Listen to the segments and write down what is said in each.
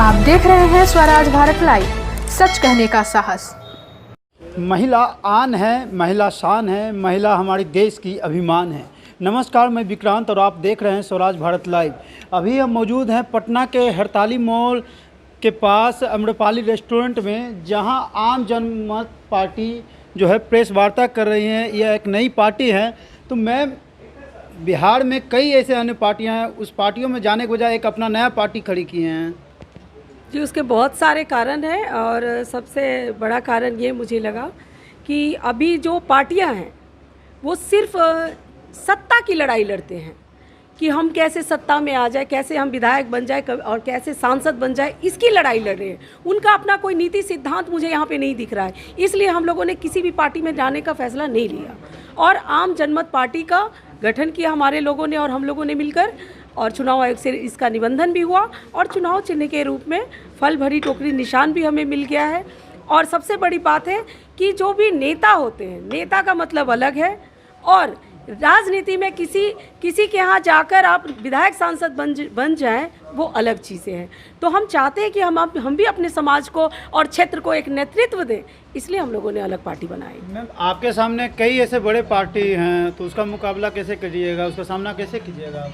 आप देख रहे हैं स्वराज भारत लाइव, सच कहने का साहस। महिला आन है, महिला शान है, महिला हमारे देश की अभिमान है। नमस्कार, मैं विक्रांत और आप देख रहे हैं स्वराज भारत लाइव। अभी हम मौजूद हैं पटना के हड़ताली मॉल के पास अम्रपाली रेस्टोरेंट में, जहां आम जनमत पार्टी जो है प्रेस वार्ता कर रही है। यह एक नई पार्टी है। तो मैं बिहार में कई ऐसे अन्य पार्टियां हैं, उस पार्टियों में जाने के बजाय एक अपना नया पार्टी खड़ी किए हैं। जी, उसके बहुत सारे कारण हैं और सबसे बड़ा कारण ये मुझे लगा कि अभी जो पार्टियां हैं वो सिर्फ सत्ता की लड़ाई लड़ते हैं कि हम कैसे सत्ता में आ जाए, कैसे हम विधायक बन जाए और कैसे सांसद बन जाए, इसकी लड़ाई लड़ रहे हैं। उनका अपना कोई नीति सिद्धांत मुझे यहाँ पे नहीं दिख रहा है। इसलिए हम लोगों ने किसी भी पार्टी में जाने का फैसला नहीं लिया और आम जनमत पार्टी का गठन किया हमारे लोगों ने और हम लोगों ने मिलकर, और चुनाव आयोग से इसका निबंधन भी हुआ और चुनाव चिन्ह के रूप में फल भरी टोकरी निशान भी हमें मिल गया है। और सबसे बड़ी बात है कि जो भी नेता होते हैं, नेता का मतलब अलग है और राजनीति में किसी के यहाँ जाकर आप विधायक सांसद बन जाएं, वो अलग चीज़ें हैं। तो हम चाहते हैं कि हम भी अपने समाज को और क्षेत्र को एक नेतृत्व दें, इसलिए हम लोगों ने अलग पार्टी बनाई। मैम, आपके सामने कई ऐसे बड़े पार्टी हैं, तो उसका मुकाबला कैसे करिएगा, उसका सामना कैसे कीजिएगा?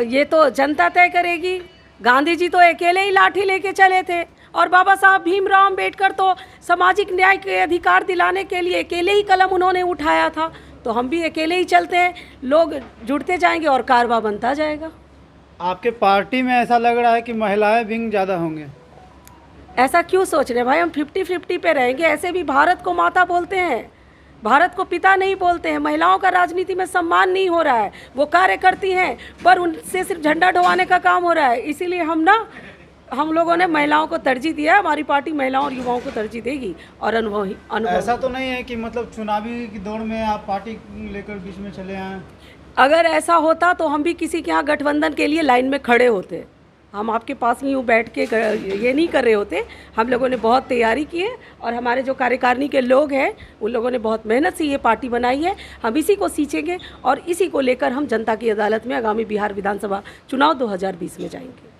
ये तो जनता तय करेगी। गांधी जी तो अकेले ही लाठी लेके चले थे और बाबा साहब भीमराव अम्बेडकर तो सामाजिक न्याय के अधिकार दिलाने के लिए अकेले ही कलम उन्होंने उठाया था। तो हम भी अकेले ही चलते हैं, लोग जुड़ते जाएंगे और कारवा बनता जाएगा। आपके पार्टी में ऐसा लग रहा है कि महिलाएं विंग ज़्यादा होंगे। ऐसा क्यों सोच रहे हैं भाई? हम 50-50 पे रहेंगे। ऐसे भी भारत को माता बोलते हैं, भारत को पिता नहीं बोलते हैं। महिलाओं का राजनीति में सम्मान नहीं हो रहा है। वो कार्य करती हैं पर उनसे सिर्फ झंडा ढोवाने का काम हो रहा है। इसीलिए हम लोगों ने महिलाओं को तरजीह दिया है। हमारी पार्टी महिलाओं और युवाओं को तरजीह देगी और अनुभव। ऐसा तो नहीं है कि मतलब चुनावी की दौड़ में आप पार्टी लेकर बीच में चले आए? अगर ऐसा होता तो हम भी किसी के यहाँ गठबंधन के लिए लाइन में खड़े होते। हम आपके पास यूँ बैठ के ये नहीं कर रहे होते। हम लोगों ने बहुत तैयारी की है और हमारे जो कार्यकारिणी के लोग हैं उन लोगों ने बहुत मेहनत से ये पार्टी बनाई है। हम इसी को सींचेंगे और इसी को लेकर हम जनता की अदालत में आगामी बिहार विधानसभा चुनाव 2020 में जाएंगे।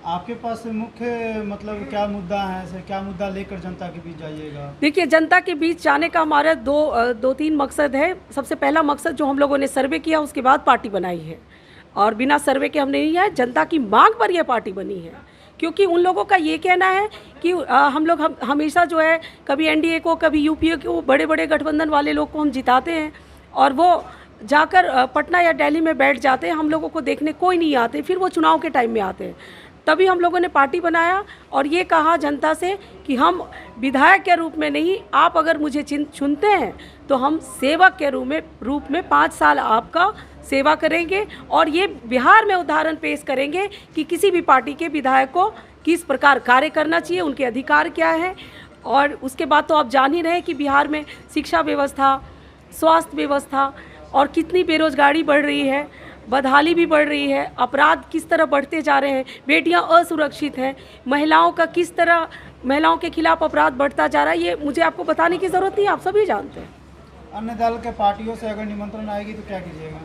आपके पास मुख्य मतलब क्या मुद्दा है, क्या मुद्दा लेकर जनता के बीच जाइएगा? देखिए, जनता के बीच जाने का हमारा दो तीन मकसद है। सबसे पहला मकसद जो हम लोगों ने सर्वे किया उसके बाद पार्टी बनाई है और बिना सर्वे के हमने नहीं है, जनता की मांग पर यह पार्टी बनी है। क्योंकि उन लोगों का ये कहना है कि हम हमेशा जो है कभी एनडीए को, कभी यूपीए को, बड़े बड़े गठबंधन वाले लोग को हम जिताते हैं और वो जाकर पटना या दिल्ली में बैठ जाते हैं। हम लोगों को देखने कोई नहीं आते, फिर वो चुनाव के टाइम में आते हैं। तभी हम लोगों ने पार्टी बनाया और ये कहा जनता से कि हम विधायक के रूप में नहीं, आप अगर मुझे चुनते हैं तो हम सेवक के रूप में 5 साल आपका सेवा करेंगे और ये बिहार में उदाहरण पेश करेंगे कि किसी भी पार्टी के विधायक को किस प्रकार कार्य करना चाहिए, उनके अधिकार क्या है। और उसके बाद तो आप जान ही रहे हैं कि बिहार में शिक्षा व्यवस्था, स्वास्थ्य व्यवस्था और कितनी बेरोजगारी बढ़ रही है, बदहाली भी बढ़ रही है, अपराध किस तरह बढ़ते जा रहे हैं, बेटियां असुरक्षित हैं, महिलाओं के खिलाफ अपराध बढ़ता जा रहा है। ये मुझे आपको बताने की ज़रूरत नहीं, आप सभी जानते हैं। अन्य दल के पार्टियों से अगर निमंत्रण आएगी तो क्या कीजिएगा?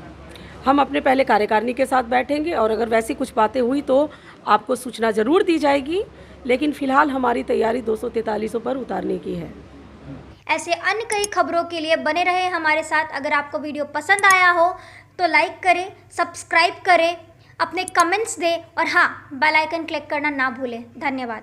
हम अपने पहले कार्यकारिणी के साथ बैठेंगे और अगर वैसी कुछ बातें हुई तो आपको सूचना ज़रूर दी जाएगी, लेकिन फ़िलहाल हमारी तैयारी 243 पर उतारने की है। ऐसे अन्य कई खबरों के लिए बने रहे हमारे साथ। अगर आपको वीडियो पसंद आया हो तो लाइक करें, सब्सक्राइब करें, अपने कमेंट्स दें और हाँ, बेल आइकन क्लिक करना ना भूलें। धन्यवाद।